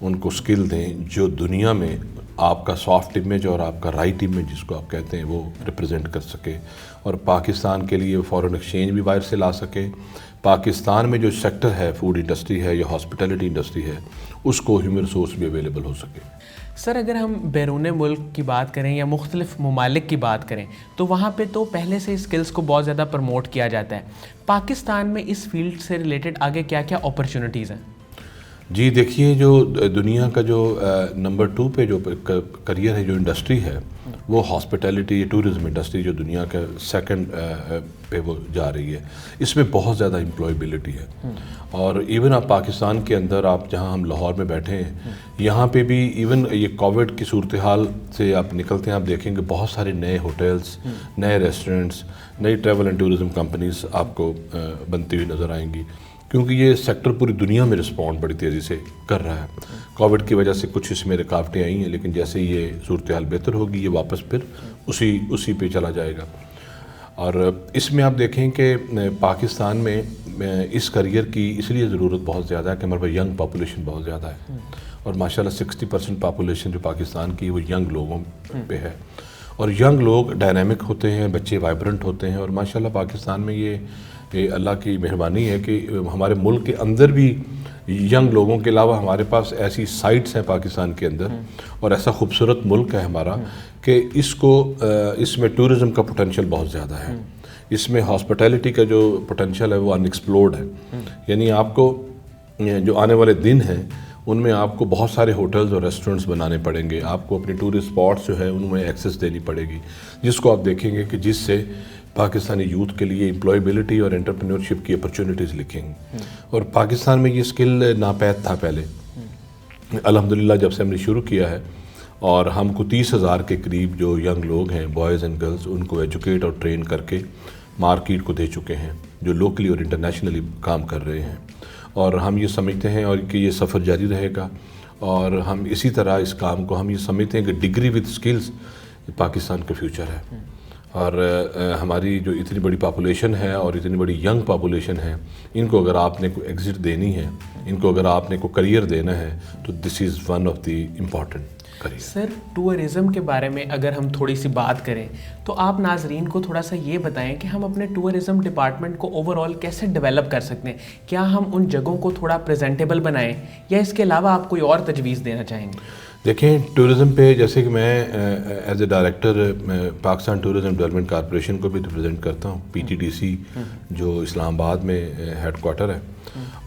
ان کو اسکل دیں جو دنیا میں آپ کا سافٹ امیج اور آپ کا رائٹ امیج جس کو آپ کہتے ہیں وہ ریپرزینٹ کر سکے, اور پاکستان کے لیے فارن ایکسچینج بھی باہر سے لا سکے. پاکستان میں جو سیکٹر ہے, فوڈ انڈسٹری ہے یا ہاسپٹیلٹی انڈسٹری ہے, اس کو ہیومن ریسورس بھی اویلیبل ہو سکے. سر اگر ہم بیرون ملک کی بات کریں یا مختلف ممالک کی بات کریں تو وہاں پہ تو پہلے سے اسکلس کو بہت زیادہ پروموٹ کیا جاتا ہے. پاکستان میں اس فیلڈ سے ریلیٹڈ آگے کیا کیا اپرچونیٹیز ہیں؟ جی دیکھیے, جو دنیا کا جو نمبر 2 پہ جو کریئر ہے, جو انڈسٹری ہے, وہ ہاسپٹیلٹی ٹورزم انڈسٹری جو دنیا کا سیکنڈ پہ وہ جا رہی ہے. اس میں بہت زیادہ امپلائبلٹی ہے, اور ایون آپ پاکستان کے اندر, آپ جہاں ہم لاہور میں بیٹھے ہیں, یہاں پہ بھی ایون یہ کووڈ کی صورتحال سے آپ نکلتے ہیں, آپ دیکھیں گے بہت سارے نئے ہوٹلس, نئے ریسٹورنٹس, نئی ٹریول اینڈ ٹورزم کمپنیز آپ کو بنتی ہوئی نظر آئیں گی, کیونکہ یہ سیکٹر پوری دنیا میں رسپونڈ بڑی تیزی سے کر رہا ہے. کووڈ کی وجہ سے کچھ اس میں رکاوٹیں آئی ہیں, لیکن جیسے یہ صورتحال بہتر ہوگی, یہ واپس پھر اسی پہ چلا جائے گا. اور اس میں آپ دیکھیں کہ پاکستان میں اس کریئر کی اس لیے ضرورت بہت زیادہ ہے کہ ہمارے پاس ینگ پاپولیشن بہت زیادہ ہے, اور ماشاءاللہ 60% پاپولیشن جو پاکستان کی وہ ینگ لوگوں پہ ہے, اور ینگ لوگ ڈائنامک ہوتے ہیں, بچے وائبرنٹ ہوتے ہیں, اور ماشاءاللہ پاکستان میں یہ اللہ کی مہربانی ہے کہ ہمارے ملک کے اندر بھی ینگ لوگوں کے علاوہ ہمارے پاس ایسی سائٹس ہیں پاکستان کے اندر, اور ایسا خوبصورت ملک ہے ہمارا کہ اس میں ٹورزم کا پوٹینشیل بہت زیادہ ہے. اس میں ہاسپٹیلٹی کا جو پوٹینشیل ہے وہ ان ایکسپلورڈ ہے. یعنی آپ کو جو آنے والے دن ہیں ان میں آپ کو بہت سارے ہوٹلز اور ریسٹورنٹس بنانے پڑیں گے, آپ کو اپنے ٹورسٹ اسپاٹس جو ہے ان میں ایکسیس دینی پڑے گی, جس کو آپ دیکھیں گے کہ جس سے پاکستانی یوتھ کے لیے امپلائبلٹی اور انٹرپرینورشپ کی اپرچونیٹیز لکھیں گے. اور پاکستان میں یہ اسکل ناپید تھا پہلے. الحمدللہ جب سے ہم نے شروع کیا ہے, اور ہم کو 30,000 کے قریب جو ینگ لوگ ہیں, بوائز اینڈ گرلز, ان کو ایجوکیٹ اور ٹرین کر کے مارکیٹ کو دے چکے ہیں, جو لوکلی اور انٹرنیشنلی کام کر رہے ہیں. اور ہم یہ سمجھتے ہیں اور کہ یہ سفر جاری رہے گا, اور ہم اسی طرح اس کام کو ہم یہ سمجھتے ہیں کہ ڈگری وتھ اسکلز پاکستان کا فیوچر ہے. اور ہماری جو اتنی بڑی پاپولیشن ہے اور اتنی بڑی ینگ پاپولیشن ہے, ان کو اگر آپ نے کوئی ایگزٹ دینی ہے, ان کو اگر آپ نے کوئی کریئر دینا ہے, تو this is one of the important career. Sir tourism کے بارے میں اگر ہم تھوڑی سی بات کریں تو آپ ناظرین کو تھوڑا سا یہ بتائیں کہ ہم اپنے ٹورزم ڈپارٹمنٹ کو اوور آل کیسے ڈیولپ کر سکتے ہیں. کیا ہم ان جگہوں کو تھوڑا پریزنٹیبل بنائیں, یا اس کے علاوہ آپ کوئی اور تجویز دینا چاہیں گے؟ دیکھیں, ٹورزم پہ جیسے کہ میں as a director Pakistan tourism development corporation کو بھی ریپرزینٹ کرتا ہوں, PTDC جو اسلام آباد میں ہیڈ کوارٹر ہے,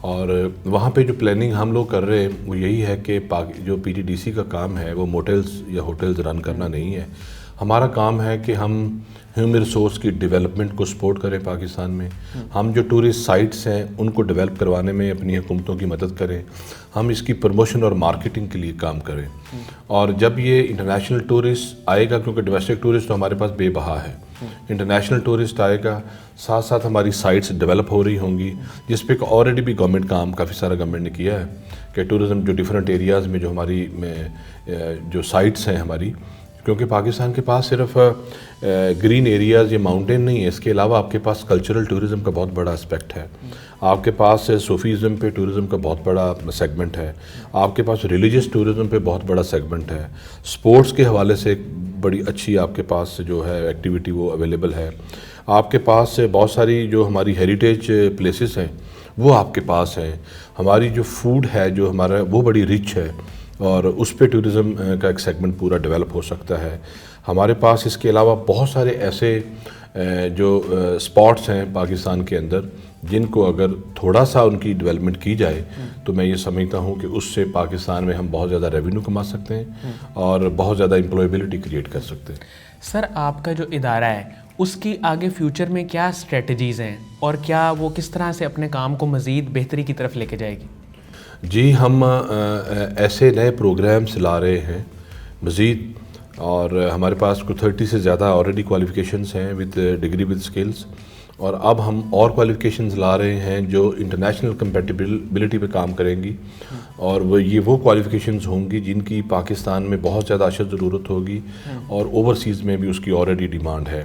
اور وہاں پہ جو پلاننگ ہم لوگ کر رہے ہیں وہ یہی ہے کہ جو PTDC کا کام ہے وہ موٹلز یا ہوٹلز رن کرنا نہیں ہے. ہمارا کام ہے کہ ہم ہیومن ریسورس کی ڈیولپمنٹ کو سپورٹ کریں پاکستان میں. ہم جو ٹورسٹ سائٹس ہیں ان کو ڈیولپ کروانے میں اپنی حکومتوں کی مدد کریں. ہم اس کی پروموشن اور مارکیٹنگ کے لیے کام کریں. اور جب یہ انٹرنیشنل ٹورسٹ آئے گا, کیونکہ ڈومیسٹک ٹورسٹ تو ہمارے پاس بے بہا ہے, انٹرنیشنل ٹورسٹ آئے گا, ساتھ ساتھ ہماری سائٹس ڈیولپ ہو رہی ہوں گی, جس پہ آلریڈی بھی گورنمنٹ کام کافی سارا گورنمنٹ نے کیا ہے کہ ٹورزم جو ڈفرینٹ ایریاز میں جو ہماری جو سائٹس ہیں ہماری, کیونکہ پاکستان کے پاس صرف گرین ایریاز یا ماؤنٹین نہیں ہے, اس کے علاوہ آپ کے پاس کلچرل ٹورزم کا بہت بڑا اسپیکٹ ہے, آپ کے پاس صوفیزم پہ ٹورزم کا بہت بڑا سیگمنٹ ہے, آپ کے پاس ریلیجس ٹورزم پہ بہت بڑا سیگمنٹ ہے, سپورٹس کے حوالے سے ایک بڑی اچھی آپ کے پاس جو ہے ایکٹیویٹی وہ اویلیبل ہے, آپ کے پاس بہت ساری جو ہماری ہیریٹیج پلیسز ہیں وہ آپ کے پاس ہیں, ہماری جو فوڈ ہے جو ہمارا وہ بڑی رچ ہے, اور اس پہ ٹورزم کا ایک سیگمنٹ پورا ڈیولپ ہو سکتا ہے. ہمارے پاس اس کے علاوہ بہت سارے ایسے جو اسپاٹس ہیں پاکستان کے اندر جن کو اگر تھوڑا سا ان کی ڈیولپمنٹ کی جائے تو میں یہ سمجھتا ہوں کہ اس سے پاکستان میں ہم بہت زیادہ ریونیو کما سکتے ہیں اور بہت زیادہ امپلائبلٹی کریٹ کر سکتے ہیں. سر آپ کا جو ادارہ ہے اس کی آگے فیوچر میں کیا اسٹریٹجیز ہیں, اور کیا وہ کس طرح سے اپنے کام کو مزید بہتری کی طرف لے کے جائے گی؟ جی, ہم ایسے نئے پروگرامس لا رہے ہیں مزید, اور ہمارے پاس کوئی 30 سے زیادہ آلریڈی کوالیفیکیشنز ہیں وتھ ڈگری وتھ اسکلز, اور اب ہم اور کوالیفیکیشنز لا رہے ہیں جو انٹرنیشنل کمپیٹیبلٹی پہ کام کریں گی, اور وہ کوالیفیکیشنز ہوں گی جن کی پاکستان میں بہت زیادہ اشد ضرورت ہوگی, اور اوورسیز میں بھی اس کی آلریڈی ڈیمانڈ ہے.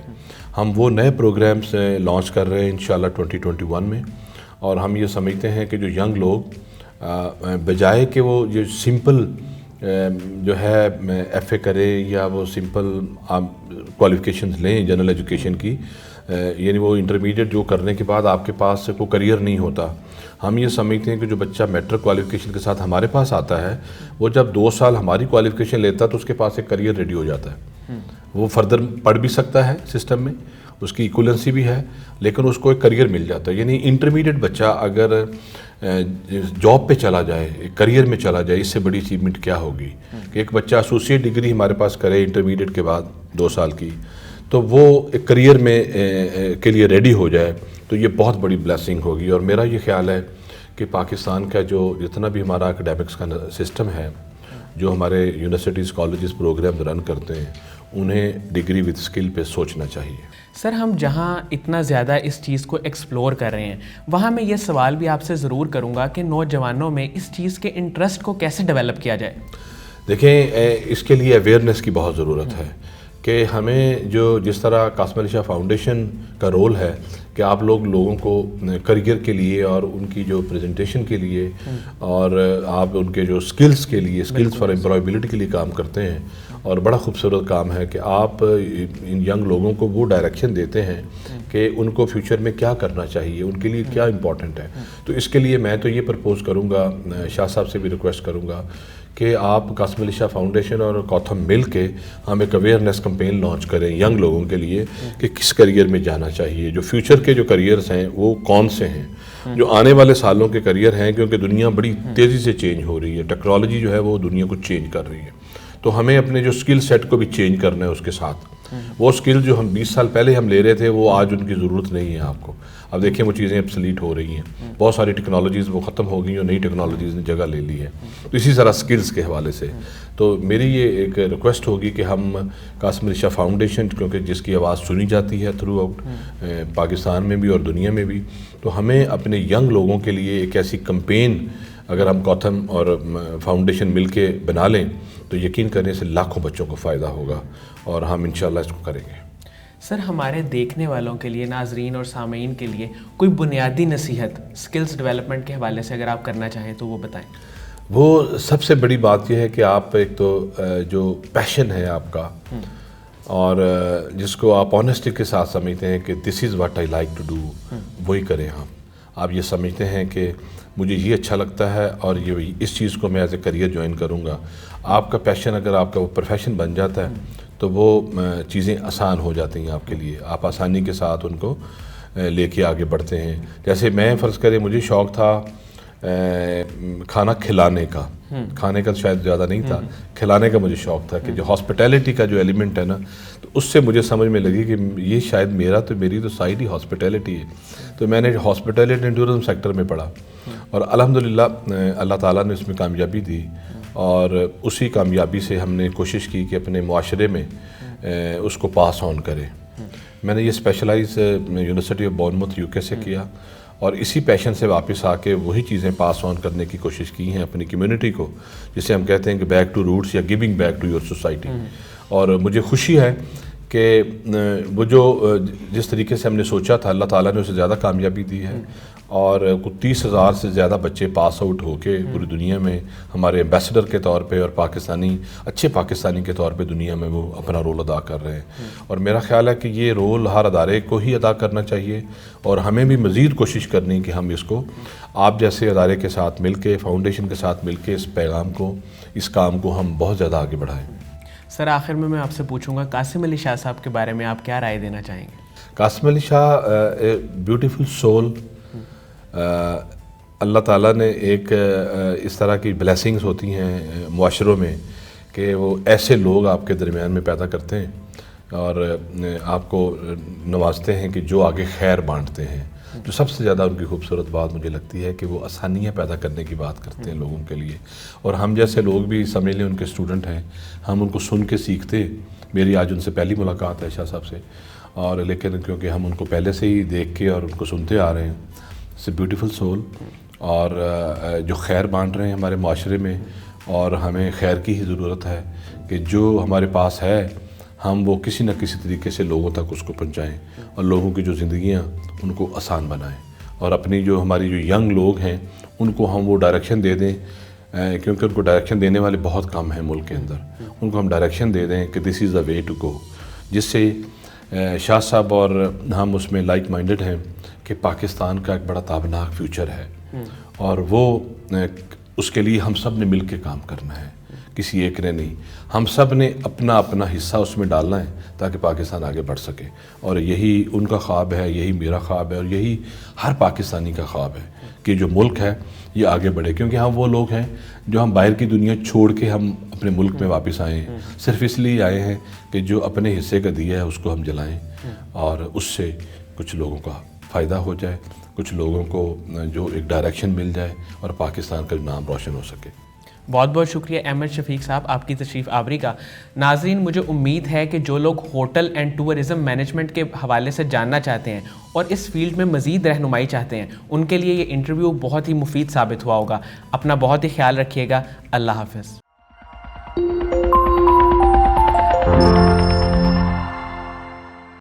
ہم وہ نئے پروگرامس لانچ کر رہے ہیں انشاءاللہ 2021 میں, اور ہم یہ سمجھتے ہیں کہ جو ینگ لوگ بجائے کہ وہ جو سمپل جو ہے ایف اے کرے یا وہ سمپل کوالیفیکیشنز لیں جنرل ایجوکیشن کی، یعنی وہ انٹرمیڈیٹ جو کرنے کے بعد آپ کے پاس کوئی کریئر نہیں ہوتا. ہم یہ سمجھتے ہیں کہ جو بچہ میٹرک کوالیفیکیشن کے ساتھ ہمارے پاس آتا ہے، وہ جب 2 سال ہماری کوالیفیکیشن لیتا ہے تو اس کے پاس ایک کریئر ریڈی ہو جاتا ہے. وہ فردر پڑھ بھی سکتا ہے سسٹم میں، اس کی ایکولنسی بھی ہے، لیکن اس کو ایک کریئر مل جاتا ہے. یعنی انٹرمیڈیٹ بچہ اگر جاب پہ چلا جائے، ایک کریئر میں چلا جائے، اس سے بڑی اچیومنٹ کیا ہوگی کہ ایک بچہ ایسوسیٹ ڈگری ہمارے پاس کرے انٹرمیڈیٹ کے بعد 2 سال کی، تو وہ ایک کریئر میں کے لیے ریڈی ہو جائے تو یہ بہت بڑی بلیسنگ ہوگی. اور میرا یہ خیال ہے کہ پاکستان کا جو جتنا بھی ہمارا اکیڈیمکس کا سسٹم ہے، جو ہمارے یونیورسٹیز کالجز پروگرام رن کرتے ہیں، انہیں ڈگری وتھ اسکل پہ سوچنا چاہیے. سر ہم جہاں اتنا زیادہ اس چیز کو ایکسپلور کر رہے ہیں، وہاں میں یہ سوال بھی آپ سے ضرور کروں گا کہ نوجوانوں میں اس چیز کے انٹرسٹ کو کیسے ڈیولپ کیا جائے؟ دیکھیں، اس کے لیے اویئرنیس کی بہت ضرورت ہے کہ ہمیں جس طرح قاسم علی شاہ فاؤنڈیشن کا رول ہے کہ آپ لوگوں کو کریئر کے لیے اور ان کی جو پریزنٹیشن کے لیے اور آپ ان کے جو سکلز کے لیے، سکلز فار امپلائبلٹی کے لیے کام کرتے ہیں، اور بڑا خوبصورت کام ہے کہ آپ ان ینگ لوگوں کو وہ ڈائریکشن دیتے ہیں کہ ان کو فیوچر میں کیا کرنا چاہیے، ان کے لیے کیا امپورٹنٹ ہے. تو اس کے لیے میں تو یہ پرپوز کروں گا، شاہ صاحب سے بھی ریکویسٹ کروں گا کہ آپ قاسم علی شاہ فاؤنڈیشن اور کوتھم مل کے ہم ایک اویئرنیس کمپین لانچ کریں ینگ لوگوں کے لیے کہ کس کریئر میں جانا چاہیے، جو فیوچر کے جو کریئرز ہیں وہ کون سے ہیں، جو آنے والے سالوں کے کریئر ہیں، کیونکہ دنیا بڑی تیزی سے چینج ہو رہی ہے، ٹیکنالوجی جو ہے وہ دنیا کو چینج کر رہی ہے. تو ہمیں اپنے جو سکل سیٹ کو بھی چینج کرنا ہے اس کے ساتھ. وہ سکل جو ہم 20 سال پہلے ہم لے رہے تھے وہ آج ان کی ضرورت نہیں ہے آپ کو. اب دیکھیں وہ چیزیں ابسلیٹ ہو رہی ہیں، بہت ساری ٹیکنالوجیز وہ ختم ہو گئی اور نئی ٹیکنالوجیز نے جگہ لے لی ہے. تو اسی طرح سکلز کے حوالے سے تو میری یہ ایک ریکویسٹ ہوگی کہ ہم قاسم علی شاہ فاؤنڈیشن، کیونکہ جس کی آواز سنی جاتی ہے تھرو آؤٹ پاکستان میں بھی اور دنیا میں بھی، تو ہمیں اپنے ینگ لوگوں کے لیے ایک ایسی کمپین اگر ہم کوتھم اور فاؤنڈیشن مل کے بنا لیں تو یقین کرنے سے لاکھوں بچوں کو فائدہ ہوگا، اور ہم انشاءاللہ اس کو کریں گے. سر ہمارے دیکھنے والوں کے لیے، ناظرین اور سامعین کے لیے کوئی بنیادی نصیحت سکلز ڈیولپمنٹ کے حوالے سے اگر آپ کرنا چاہیں تو وہ بتائیں. وہ سب سے بڑی بات یہ ہے کہ آپ ایک تو جو پیشن ہے آپ کا، اور جس کو آپ آنیسٹی کے ساتھ سمجھتے ہیں کہ this is what I like to do, وہی کریں. آپ یہ سمجھتے ہیں کہ مجھے یہ اچھا لگتا ہے اور یہ اس چیز کو میں ایز اے کریئر جوائن کروں گا. آپ کا پیشن اگر آپ کا وہ پروفیشن بن جاتا ہے تو وہ چیزیں آسان ہو جاتی ہیں آپ کے لیے، آپ آسانی کے ساتھ ان کو لے کے آگے بڑھتے ہیں. جیسے میں فرض کریں مجھے شوق تھا کھانا کھلانے کا، کھانے کا شاید زیادہ نہیں تھا، کھلانے کا مجھے شوق تھا کہ جو ہاسپٹیلٹی کا جو ایلیمنٹ ہے نا، تو اس سے مجھے سمجھ میں لگی کہ یہ شاید میری تو سائڈ ہی ہاسپٹیلٹی ہے. تو میں نے ہاسپٹیلٹی اینڈ ٹورزم سیکٹر میں پڑھا اور الحمدللہ اللہ تعالیٰ نے اس میں کامیابی دی، اور اسی کامیابی سے ہم نے کوشش کی کہ اپنے معاشرے میں اس کو پاس آن کریں. میں نے یہ اسپیشلائز یونیورسٹی آف بورنموتھ UK سے کیا، اور اسی پیشن سے واپس آ کے وہی چیزیں پاس آن کرنے کی کوشش کی ہیں اپنی کمیونٹی کو، جسے ہم کہتے ہیں کہ بیک ٹو روٹس یا giving back to your society. اور مجھے خوشی ہے کہ وہ جس طریقے سے ہم نے سوچا تھا اللہ تعالیٰ نے اسے زیادہ کامیابی دی ہے، اور 30,000 سے زیادہ بچے پاس آؤٹ ہو کے پوری دنیا میں ہمارے ایمبیسڈر کے طور پہ اور اچھے پاکستانی کے طور پہ دنیا میں وہ اپنا رول ادا کر رہے ہیں. اور میرا خیال ہے کہ یہ رول ہر ادارے کو ہی ادا کرنا چاہیے، اور ہمیں بھی مزید کوشش کرنی کہ ہم اس کو آپ جیسے ادارے کے ساتھ مل کے، فاؤنڈیشن کے ساتھ مل کے اس پیغام کو، اس کام کو ہم بہت زیادہ آگے بڑھائیں. سر آخر میں آپ سے پوچھوں گا قاسم علی شاہ صاحب کے بارے میں آپ کیا رائے دینا چاہیں گے؟ Qasim Ali Shah beautiful civil. اللہ تعالیٰ نے ایک اس طرح کی بلیسنگز ہوتی ہیں معاشروں میں کہ وہ ایسے لوگ آپ کے درمیان میں پیدا کرتے ہیں اور آپ کو نوازتے ہیں کہ جو آگے خیر بانٹتے ہیں. جو سب سے زیادہ ان کی خوبصورت بات مجھے لگتی ہے کہ وہ آسانیاں پیدا کرنے کی بات کرتے ہیں لوگوں کے لیے، اور ہم جیسے لوگ بھی سمجھ لیں ان کے اسٹوڈنٹ ہیں، ہم ان کو سن کے سیکھتے. میری آج ان سے پہلی ملاقات ہے شاہ صاحب سے، اور لیکن کیونکہ ہم ان کو پہلے سے ہی دیکھ کے اور ان کو سنتے آ رہے ہیں. اٹس اے بیوٹیفل سول، اور جو خیر بانٹ رہے ہیں ہمارے معاشرے میں، اور ہمیں خیر کی ہی ضرورت ہے کہ جو ہمارے پاس ہے ہم وہ کسی نہ کسی طریقے سے لوگوں تک اس کو پہنچائیں اور لوگوں کی جو زندگیاں ان کو آسان بنائیں. اور اپنی جو ہماری جو ینگ لوگ ہیں ان کو ہم وہ ڈائریکشن دے دیں، کیونکہ ان کو ڈائریکشن دینے والے بہت کم ہیں ملک کے اندر، ان کو ہم ڈائریکشن دے دیں کہ this is the way to go, جس سے شاہ صاحب اور ہم اس میں لائک مائنڈڈ ہیں کہ پاکستان کا ایک بڑا تابناک فیوچر ہے، اور وہ اس کے لیے ہم سب نے مل کے کام کرنا ہے، کسی ایک نے نہیں، ہم سب نے اپنا اپنا حصہ اس میں ڈالنا ہے تاکہ پاکستان آگے بڑھ سکے، اور یہی ان کا خواب ہے، یہی میرا خواب ہے، اور یہی ہر پاکستانی کا خواب ہے کہ جو ملک ہے یہ آگے بڑھے، کیونکہ ہم وہ لوگ ہیں جو ہم باہر کی دنیا چھوڑ کے ہم اپنے ملک میں واپس آئے ہیں، صرف اس لیے آئے ہیں کہ جو اپنے حصے کا دیا ہے اس کو ہم جلائیں اور اس سے کچھ لوگوں کا فائدہ ہو جائے، کچھ لوگوں کو جو ایک ڈائریکشن مل جائے اور پاکستان کا نام روشن ہو سکے۔ بہت بہت شکریہ احمد شفیق صاحب آپ کی تشریف آوری کا۔ ناظرین، مجھے امید ہے کہ جو لوگ ہوٹل اینڈ ٹورزم مینجمنٹ کے حوالے سے جاننا چاہتے ہیں اور اس فیلڈ میں مزید رہنمائی چاہتے ہیں، ان کے لیے یہ انٹرویو بہت ہی مفید ثابت ہوا ہوگا۔ اپنا بہت ہی خیال رکھیے گا۔ اللہ حافظ۔